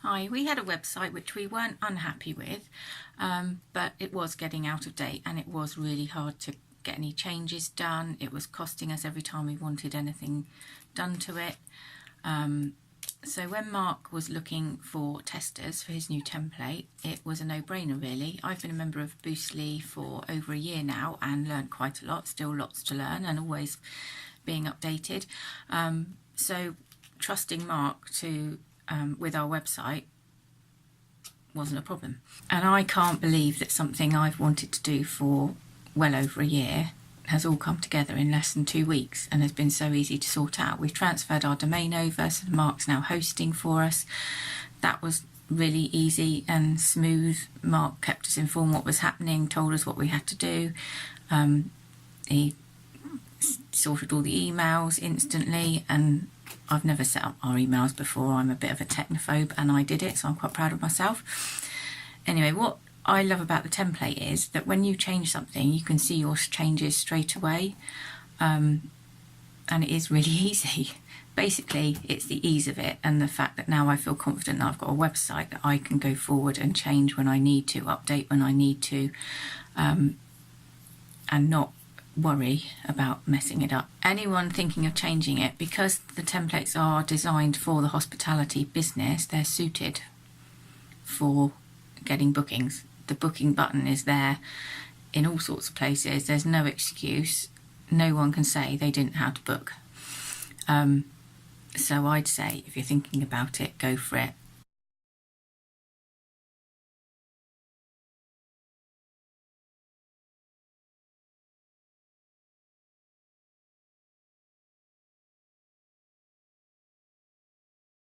Hi, we had a website which we weren't unhappy with, but it was getting out of date and it was really hard to get any changes done. It was costing us every time we wanted anything done to it. So when Mark was looking for testers for his new template, it was a no-brainer really. I've been a member of Boostly for over a year now and learned quite a lot, still lots to learn and always being updated. So trusting Mark to with our website wasn't a problem. And I can't believe that something I've wanted to do for well over a year has all come together in less than 2 weeks and has been so easy to sort out. We've transferred our domain over, so Mark's now hosting for us. That was really easy and smooth. Mark kept us informed what was happening, told us what we had to do. He sorted all the emails instantly, and I've never set up our emails before. I'm a bit of a technophobe and I did it, so I'm quite proud of myself. Anyway, what I love about the template is that when you change something, you can see your changes straight away, and it is really easy. Basically, it's the ease of it and the fact that now I feel confident that I've got a website that I can go forward and change when I need to, update when I need to, and not worry about messing it up. Anyone thinking of changing it, because the templates are designed for the hospitality business, they're suited for getting bookings. The booking button is there in all sorts of places. There's no excuse. No one can say they didn't know how to book. So I'd say if you're thinking about it, go for it.